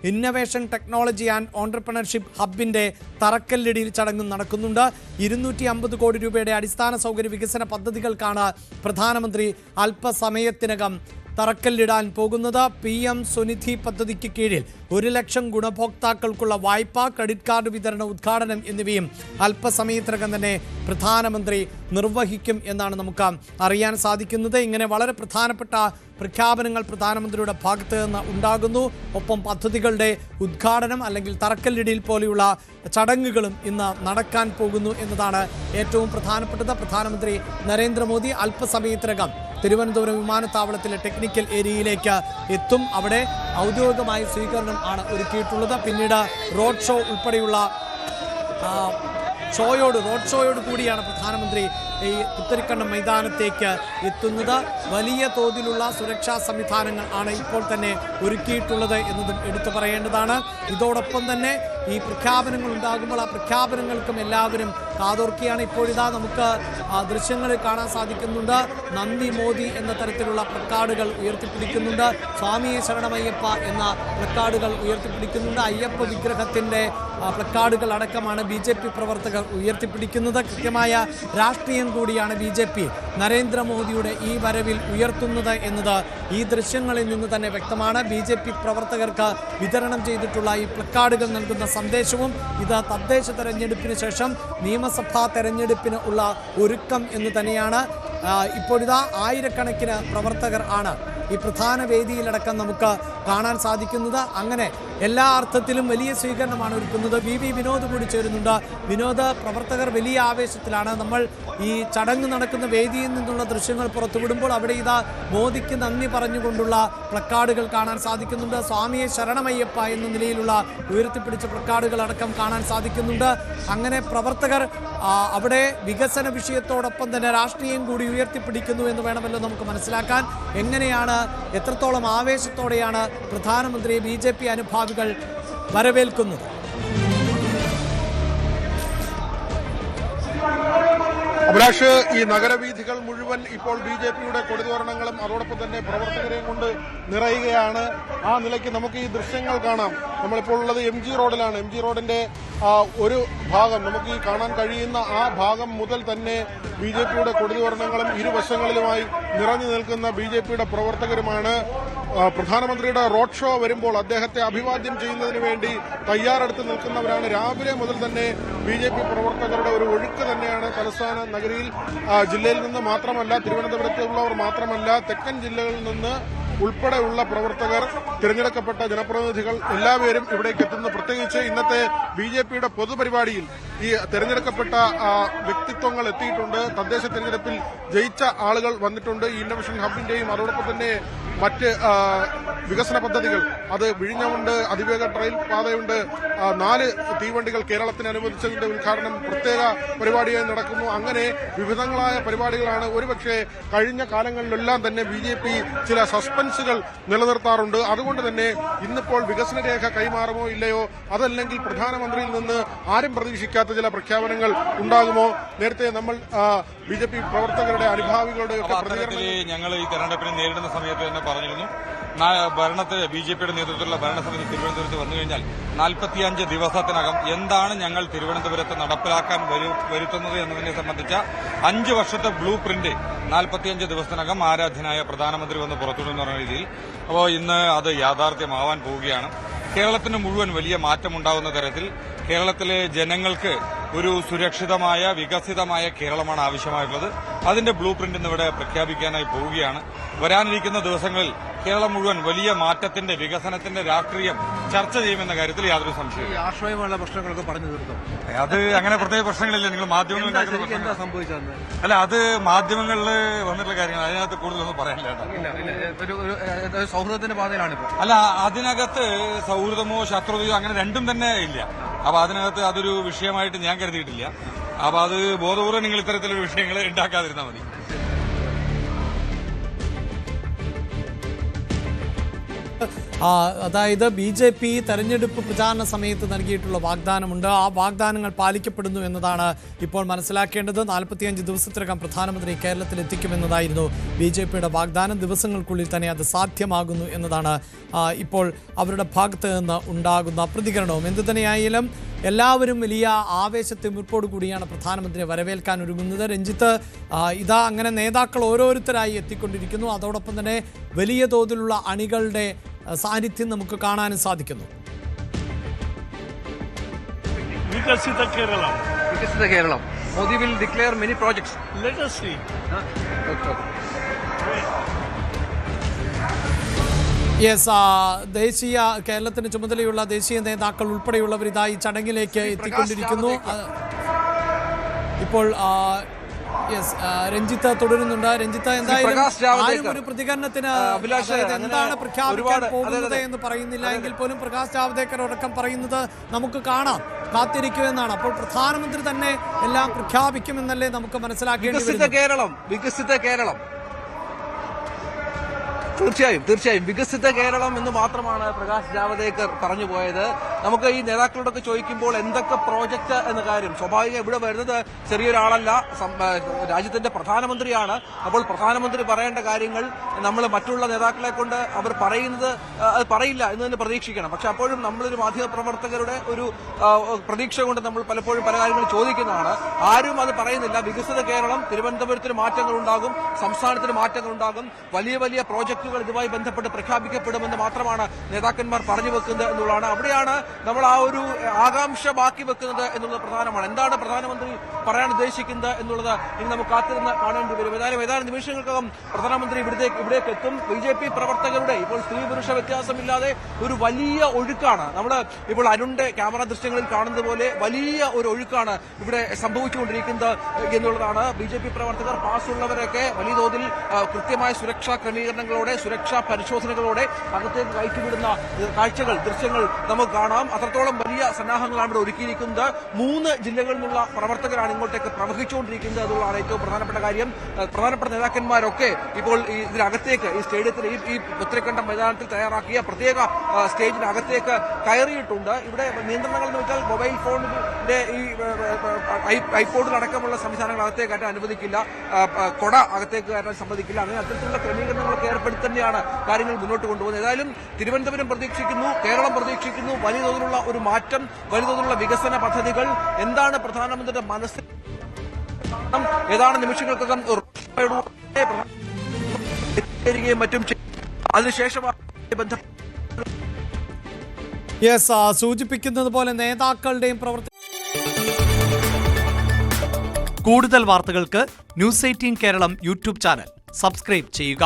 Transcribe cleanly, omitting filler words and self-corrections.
Innovation technology and entrepreneurship ഹബിന്റെ തറക്കല്ലിടിയിൽ ചടങ്ങ് നടക്കുന്നുണ്ട്. 250 കോടി രൂപയുടെ അടിസ്ഥാന സൗകര്യ വികസന പദ്ധതികൾക്കാണ് പ്രധാനമന്ത്രി അല്പസമയത്തിനകം തറക്കല്ലിടാൻ പോകുന്നത്. PM സ്വനിധി പദ്ധതിക്ക് കീഴിൽ 1 ലക്ഷം ഗുണഭോക്താക്കൾക്കുള്ള വായ്പ, ക്രെഡിറ്റ് കാർഡ് വിതരണ ഉദ്ഘാടനം എന്നിവയും അല്പസമയത്തിനകം തന്നെ പ്രധാനമന്ത്രി നിർവഹിക്കും എന്നാണ് നമുക്ക് അറിയാൻ സാധിക്കുന്നത്. ഇങ്ങനെ വളരെ പ്രധാനപ്പെട്ട പ്രഖ്യാപനങ്ങൾ പ്രധാനമന്ത്രിയുടെ ഭാഗത്ത് നിന്ന് ഉണ്ടാകുന്നു. ഒപ്പം പദ്ധതികളുടെ ഉദ്ഘാടനം അല്ലെങ്കിൽ തറക്കല്ലിടിയിൽ പോലെയുള്ള ചടങ്ങുകളും ഇന്ന് നടക്കാൻ പോകുന്നു എന്നതാണ് ഏറ്റവും പ്രധാനപ്പെട്ടത്. പ്രധാനമന്ത്രി നരേന്ദ്രമോദി അല്പസമയത്തിനകം തിരുവനന്തപുരം വിമാനത്താവളത്തിലെ ടെക്നിക്കൽ ഏരിയയിലേക്ക് എത്തും. അവിടെ ഔദ്യോഗികമായ സ്വീകരണം ആണ് ഒരുക്കിയിട്ടുള്ളത്. പിന്നീട് റോഡ് ഷോ ഉൾപ്പെടെയുള്ള റോഡ് ഷോയോട് കൂടിയാണ് പ്രധാനമന്ത്രി ഈ പുത്തരിക്കണ്ടം മൈതാനത്തേക്ക് എത്തുന്നത്. വലിയ തോതിലുള്ള സുരക്ഷാ സംവിധാനങ്ങൾ ആണ് ഇപ്പോൾ തന്നെ ഒരുക്കിയിട്ടുള്ളത് എന്നതും എടുത്തു പറയേണ്ടതാണ്. ഇതോടൊപ്പം തന്നെ ഈ പ്രഖ്യാപനങ്ങൾ ഉണ്ടാകുമ്പോൾ ആ പ്രഖ്യാപനങ്ങൾക്കും എല്ലാവരും കാതോർക്കുകയാണ്. ഇപ്പോഴിതാ നമുക്ക് ദൃശ്യങ്ങളിൽ കാണാൻ സാധിക്കുന്നുണ്ട്. നന്ദി മോദി എന്ന തരത്തിലുള്ള പ്ലക്കാർഡുകൾ ഉയർത്തിപ്പിടിക്കുന്നുണ്ട്. സ്വാമിയെ ശരണമയ്യപ്പ എന്ന പ്ലക്കാർഡുകൾ ഉയർത്തിപ്പിടിക്കുന്നുണ്ട്. അയ്യപ്പ വിഗ്രഹത്തിൻ്റെ പ്ലക്കാർഡുകൾ അടക്കമാണ് BJP പ്രവർത്തകർ ഉയർത്തിപ്പിടിക്കുന്നത്. കൃത്യമായ രാഷ്ട്രീയം കൂടിയാണ് BJP നരേന്ദ്രമോദിയുടെ ഈ വരവിൽ ഉയർത്തുന്നത് എന്നത് ഈ ദൃശ്യങ്ങളിൽ നിന്ന് തന്നെ വ്യക്തമാണ്. BJP പ്രവർത്തകർക്ക് വിതരണം ചെയ്തിട്ടുള്ള ഈ പ്ലക്കാർഡുകൾ നൽകുന്ന സന്ദേശവും ഇത് തദ്ദേശ തെരഞ്ഞെടുപ്പിന് ശേഷം നിയമസഭാ തെരഞ്ഞെടുപ്പിന് ഉള്ള ഒരുക്കം എന്ന് തന്നെയാണ്. ഇപ്പോഴിതാ ആയിരക്കണക്കിന് പ്രവർത്തകർ ആണ് ഈ പ്രധാന വേദിയിലടക്കം നമുക്ക് കാണാൻ സാധിക്കുന്നത്. അങ്ങനെ എല്ലാ അർത്ഥത്തിലും വലിയ സ്വീകരണമാണ് ഒരുക്കുന്നത്. VV വിനോദ് കൂടി ചേരുന്നുണ്ട്. വിനോദ്, പ്രവർത്തകർ വലിയ ആവേശത്തിലാണ്. നമ്മൾ ഈ ചടങ്ങ് നടക്കുന്ന വേദിയിൽ നിന്നുള്ള ദൃശ്യങ്ങൾ പുറത്തുവിടുമ്പോൾ അവിടെ ഇതാ മോദിക്ക് നന്ദി പറഞ്ഞുകൊണ്ടുള്ള പ്ലക്കാർഡുകൾ കാണാൻ സാധിക്കുന്നുണ്ട്. സ്വാമിയെ ശരണമയ്യപ്പ എന്ന നിലയിലുള്ള ഉയർത്തിപ്പിടിച്ച പ്ലക്കാർഡുകൾ അടക്കം കാണാൻ സാധിക്കുന്നുണ്ട്. അങ്ങനെ പ്രവർത്തകർ അവിടെ വികസന വിഷയത്തോടൊപ്പം തന്നെ രാഷ്ട്രീയം കൂടി ഉയർത്തിപ്പിടിക്കുന്നു എന്ന് വേണമല്ലോ നമുക്ക് മനസ്സിലാക്കാൻ. എങ്ങനെയാണ്, എത്രത്തോളം ആവേശത്തോടെയാണ് പ്രധാനമന്ത്രിയെ BJP അനുഭാവികൾ വരവേൽക്കുന്നത്? അഭിലാഷ്, ഈ നഗരവീഥികൾ മുഴുവൻ ഇപ്പോൾ BJPയുടെ കൊടിതോരണങ്ങളും അതോടൊപ്പം തന്നെ പ്രവർത്തകരെയും കൊണ്ട് നിറയുകയാണ്. ആ നിലയ്ക്ക് നമുക്ക് ഈ ദൃശ്യങ്ങൾ കാണാം. നമ്മളിപ്പോൾ ഉള്ളത് MG റോഡിലാണ്. MG റോഡിന്റെ ഒരു ഭാഗം നമുക്ക് ഈ കാണാൻ കഴിയുന്ന ആ ഭാഗം മുതൽ തന്നെ BJPയുടെ കൊടിതോരണങ്ങളും ഇരുവശങ്ങളിലുമായി നിറഞ്ഞു നിൽക്കുന്ന BJPയുടെ പ്രവർത്തകരുമാണ്. പ്രധാനമന്ത്രിയുടെ റോഡ് ഷോ വരുമ്പോൾ അദ്ദേഹത്തെ അഭിവാദ്യം ചെയ്യുന്നതിന് വേണ്ടി തയ്യാറെടുത്ത് നിൽക്കുന്നവരാണ്. രാവിലെ മുതൽ തന്നെ BJP പ്രവർത്തകരുടെ ഒരു ഒഴുക്ക് തന്നെയാണ് തലസ്ഥാന നഗരിയിൽ. ജില്ലയിൽ നിന്ന് മാത്രമല്ല, തിരുവനന്തപുരത്തുള്ളവർ മാത്രമല്ല, തെക്കൻ ജില്ലകളിൽ നിന്ന് ഉൾപ്പെടെയുള്ള പ്രവർത്തകർ, തിരഞ്ഞെടുക്കപ്പെട്ട ജനപ്രതിനിധികൾ എല്ലാവരും ഇവിടേക്ക് എത്തുന്നു. പ്രത്യേകിച്ച് ഇന്നത്തെ BJPയുടെ പൊതുപരിപാടിയിൽ ഈ തിരഞ്ഞെടുക്കപ്പെട്ട വ്യക്തിത്വങ്ങൾ എത്തിയിട്ടുണ്ട്. തദ്ദേശ തെരഞ്ഞെടുപ്പിൽ ജയിച്ച ആളുകൾ വന്നിട്ടുണ്ട്. ഈ ഇന്നോവേഷൻ ഹബിന്റെയും അതോടൊപ്പം തന്നെ മറ്റ് വികസന പദ്ധതികൾ, അത് വിഴിഞ്ഞമുണ്ട്, അതിവേഗ ട്രെയിൻ പാതയുണ്ട്, 4 തീവണ്ടികൾ കേരളത്തിന് അനുവദിച്ചതിന്റെ ഉദ്ഘാടനം പ്രത്യേക പരിപാടിയായി നടക്കുന്നു. അങ്ങനെ വിവിധങ്ങളായ പരിപാടികളാണ്. ഒരുപക്ഷെ കഴിഞ്ഞ കാലങ്ങളിലെല്ലാം തന്നെ BJP ചില സസ്പെൻസുകൾ നിലനിർത്താറുണ്ട്. അതുകൊണ്ട് തന്നെ ഇന്നിപ്പോൾ വികസന രേഖ കൈമാറുമോ ഇല്ലയോ, അതല്ലെങ്കിൽ പ്രധാനമന്ത്രിയിൽ നിന്ന് ആരും പ്രതീക്ഷിക്കാത്ത ചില പ്രഖ്യാപനങ്ങൾ ഉണ്ടാകുമോ? നേരത്തെ നമ്മൾ BJP പ്രവർത്തകരുടെ അനുഭാവികളുടെ ഞങ്ങൾ ഈ തെരഞ്ഞെടുപ്പിനെ നേരിടുന്ന സമയത്ത് തന്നെ പറഞ്ഞിരുന്നു, BJPയുടെ നേതൃത്വത്തിലുള്ള ഭരണസമിതി തിരുവനന്തപുരത്ത് വന്നു കഴിഞ്ഞാൽ 45 ദിവസത്തിനകം എന്താണ് ഞങ്ങൾ തിരുവനന്തപുരത്ത് നടപ്പിലാക്കാൻ വരുത്തുന്നത് എന്നതിനെ സംബന്ധിച്ച 5 വർഷത്തെ ബ്ലൂ പ്രിന്റ് 45 ദിവസത്തിനകം ആരാധ്യനായ പ്രധാനമന്ത്രി വന്ന് പുറത്തുവിടുന്ന രീതിയിൽ. അപ്പോൾ ഇന്ന് അത് യാഥാർത്ഥ്യമാവാൻ പോവുകയാണ്. കേരളത്തിന് മുഴുവൻ വലിയ മാറ്റമുണ്ടാകുന്ന തരത്തിൽ കേരളത്തിലെ ജനങ്ങൾക്ക് ഒരു സുരക്ഷിതമായ വികസിതമായ കേരളമാണ് ആവശ്യമായിട്ടുള്ളത്. അതിന്റെ ബ്ലൂ പ്രിന്റ് ഇന്നിവിടെ പ്രഖ്യാപിക്കാനായി പോവുകയാണ്. വരാനിരിക്കുന്ന ദിവസങ്ങളിൽ കേരളം മുഴുവൻ വലിയ മാറ്റത്തിന്റെ, വികസനത്തിന്റെ രാഷ്ട്രീയം ചർച്ച ചെയ്യുമെന്ന കാര്യത്തിൽ യാതൊരു സംശയവും. ആശ്രയമുള്ള പ്രശ്നങ്ങളൊക്കെ പറഞ്ഞു തീർത്തോ? അത് അങ്ങനെ പ്രത്യേക പ്രശ്നങ്ങളില്ല. നിങ്ങൾ മാധ്യമങ്ങളിൽ അല്ല, അത് മാധ്യമങ്ങളിൽ വന്നിട്ടുള്ള കാര്യങ്ങൾ, അതിനകത്ത് കൂടുതലൊന്നും പറയാനില്ല. സൗഹൃദത്തിന്റെ പാതയിലാണ്. അല്ല, അതിനകത്ത് സൗഹൃദമോ ശത്രുതയോ അങ്ങനെ രണ്ടും തന്നെ ഇല്ല. അപ്പൊ അതിനകത്ത് അതൊരു വിഷയമായിട്ട് ഞാൻ കരുതിയിട്ടില്ല. അപ്പൊ അത് ബോധപൂർവ്വം നിങ്ങൾ ഇത്തരത്തിലുള്ള വിഷയങ്ങൾ ഉണ്ടാക്കാതിരുന്നാൽ മതി. അതായത് BJP തെരഞ്ഞെടുപ്പ് പ്രചാരണ സമയത്ത് നൽകിയിട്ടുള്ള വാഗ്ദാനമുണ്ട്. ആ വാഗ്ദാനങ്ങൾ പാലിക്കപ്പെടുന്നു എന്നതാണ് ഇപ്പോൾ മനസ്സിലാക്കേണ്ടത്. 45 ദിവസത്തിനകം പ്രധാനമന്ത്രി കേരളത്തിൽ എത്തിക്കുമെന്നതായിരുന്നു BJPയുടെ വാഗ്ദാനം. ദിവസങ്ങൾക്കുള്ളിൽ തന്നെ അത് സാധ്യമാകുന്നു എന്നതാണ് ഇപ്പോൾ അവരുടെ ഭാഗത്ത് നിന്ന് ഉണ്ടാകുന്ന പ്രതികരണവും. എന്തുതന്നെയായാലും എല്ലാവരും വലിയ ആവേശത്തിമിർപ്പോടു കൂടിയാണ് പ്രധാനമന്ത്രിയെ വരവേൽക്കാൻ ഒരുങ്ങുന്നത്. രഞ്ജിത്ത്, ഇതാ അങ്ങനെ നേതാക്കൾ ഓരോരുത്തരായി എത്തിക്കൊണ്ടിരിക്കുന്നു. അതോടൊപ്പം തന്നെ വലിയ തോതിലുള്ള അണികളുടെ സാന്നിധ്യം നമുക്ക് കാണാനും സാധിക്കുന്നു. വികസിത Keralam. Modi will declare many projects. Let us see. Yes, ദേശീയ കേരളത്തിന് ചുമതലയുള്ള ദേശീയ നേതാക്കൾ ഉൾപ്പെടെയുള്ളവർ ഇതാ ഈ ചടങ്ങിലേക്ക് എത്തിക്കൊണ്ടിരിക്കുന്നു. ഇപ്പോൾ രഞ്ജിത്ത് തുടരുന്നുണ്ട്. രഞ്ജിത്ത്, എന്തായാലും ആരും ഒരു പ്രതികരണത്തിന് എന്താണ് പ്രഖ്യാപിക്കാൻ പോകുന്നത് എന്ന് പറയുന്നില്ല എങ്കിൽ പോലും പ്രകാശ് ജാവ്ദേക്കർ അടക്കം പറയുന്നത് നമുക്ക് കാണാം, കാത്തിരിക്കുമെന്നാണ്. അപ്പോൾ പ്രധാനമന്ത്രി തന്നെ എല്ലാം പ്രഖ്യാപിക്കുമെന്നല്ലേ നമുക്ക് മനസ്സിലാക്കേണ്ടി വരുന്നത്. വികസിത കേരളം തീർച്ചയായും വികസിത കേരളം എന്ന് മാത്രമാണ് പ്രകാശ് ജാവ്ദേക്കർ പറഞ്ഞു പോയത്. നമുക്ക് ഈ നേതാക്കളോടൊക്കെ ചോദിക്കുമ്പോൾ എന്തൊക്കെ പ്രോജക്റ്റ് എന്ന കാര്യം സ്വാഭാവികം ഇവിടെ വരുന്നത് ചെറിയൊരാളല്ല, രാജ്യത്തിന്റെ പ്രധാനമന്ത്രിയാണ്. അപ്പോൾ പ്രധാനമന്ത്രി പറയേണ്ട കാര്യങ്ങൾ നമ്മൾ മറ്റുള്ള നേതാക്കളെ കൊണ്ട് അവർ പറയുന്നത് അത് പറയില്ല എന്ന് തന്നെ പ്രതീക്ഷിക്കണം. പക്ഷെ അപ്പോഴും നമ്മളൊരു മാധ്യമ പ്രവർത്തകരുടെ ഒരു പ്രതീക്ഷ കൊണ്ട് നമ്മൾ പലപ്പോഴും പല കാര്യങ്ങൾ ചോദിക്കുന്നതാണ്. ആരും അത് പറയുന്നില്ല. വികസിത കേരളം, തിരുവനന്തപുരത്തിന് മാറ്റങ്ങൾ ഉണ്ടാകും, സംസ്ഥാനത്തിന് മാറ്റങ്ങൾ ഉണ്ടാകും, വലിയ വലിയ പ്രോജക്റ്റുകൾ ഇതുമായി ബന്ധപ്പെട്ട് പ്രഖ്യാപിക്കപ്പെടുമെന്ന് മാത്രമാണ് നേതാക്കന്മാർ പറഞ്ഞു വെക്കുന്നത് എന്നുള്ളതാണ്. അവിടെയാണ് നമ്മൾ ആ ഒരു ആകാംക്ഷ ബാക്കി വെക്കുന്നത് എന്നുള്ളത് പ്രധാനമാണ്. എന്താണ് പ്രധാനമന്ത്രി പറയാൻ ഉദ്ദേശിക്കുന്നത് എന്നുള്ളത് ഇനി നമുക്ക് കാത്തിരുന്ന് കാണേണ്ടി വരും. ഏതാനും നിമിഷങ്ങൾക്കകം പ്രധാനമന്ത്രി ഇവിടേക്ക് എത്തും. BJP പ്രവർത്തകരുടെ ഇപ്പോൾ സ്ത്രീ പുരുഷ വ്യത്യാസമില്ലാതെ ഒരു വലിയ ഒഴുക്കാണ്. നമ്മൾ ഇപ്പോൾ അരുണിന്റെ ക്യാമറ ദൃശ്യങ്ങളിൽ കാണുന്നത് പോലെ വലിയ ഒരു ഒഴുക്കാണ് ഇവിടെ സംഭവിച്ചുകൊണ്ടിരിക്കുന്നത് എന്നുള്ളതാണ്. BJP പ്രവർത്തകർ പാസ്സുള്ളവരൊക്കെ വലിയ തോതിൽ കൃത്യമായ സുരക്ഷാ ക്രമീകരണങ്ങളോടെ, സുരക്ഷാ പരിശോധനകളോടെ അകത്തേക്ക് കയറ്റിവിടുന്ന കാഴ്ചകൾ, ദൃശ്യങ്ങൾ നമുക്ക് കാണാം. അത്രത്തോളം വലിയ സന്നാഹങ്ങളാണ് ഇവിടെ ഒരുക്കിയിരിക്കുന്നത്. 3 ജില്ലകളിൽ നിന്നുള്ള പ്രവർത്തകരാണ് ഇങ്ങോട്ടേക്ക് പ്രവഹിച്ചുകൊണ്ടിരിക്കുന്നത് എന്നുള്ളതാണ് ഏറ്റവും പ്രധാനപ്പെട്ട കാര്യം. പ്രധാനപ്പെട്ട നേതാക്കന്മാരൊക്കെ ഇപ്പോൾ ഇതിനകത്തേക്ക്, ഈ സ്റ്റേഡിയത്തിൽ, ഈ പുത്തരിക്കണ്ടം മൈതാനത്തിൽ തയ്യാറാക്കിയ പ്രത്യേക സ്റ്റേജിനകത്തേക്ക് കയറിയിട്ടുണ്ട്. ഇവിടെ നിയന്ത്രണങ്ങൾ എന്ന് വെച്ചാൽ മൊബൈൽ ഫോണിന്റെ ഈ ഐപോഡിലടക്കമുള്ള സംവിധാനങ്ങൾ അകത്തേക്ക് കയറ്റാൻ അനുവദിക്കില്ല, കൊട അകത്തേക്ക് കയറ്റാൻ സമ്മതിക്കില്ല. അങ്ങനെ അത്തരത്തിലുള്ള ക്രമീകരണങ്ങളൊക്കെ ഏർപ്പെടുത്തി തന്നെയാണ് കാര്യങ്ങൾ മുന്നോട്ട് കൊണ്ടുപോകുന്നത്. ഏതായാലും തിരുവനന്തപുരം പ്രതീക്ഷിക്കുന്നു, കേരളം പ്രതീക്ഷിക്കുന്നു വലിയ തോതിലുള്ള ഒരു മാറ്റം, വലിയ തോതിലുള്ള വികസന പദ്ധതികൾ. എന്താണ് പ്രധാനമന്ത്രിയുടെ മനസ്സിൽ, ഏതാണ് നിമിഷങ്ങൾക്കകം മറ്റും അതിനുശേഷമാണ് സൂചിപ്പിക്കുന്നത് പോലെ നേതാക്കളുടെയും കൂടുതൽ വാർത്തകൾക്ക് News 18 Keralam YouTube channel subscribe ചെയ്യുക.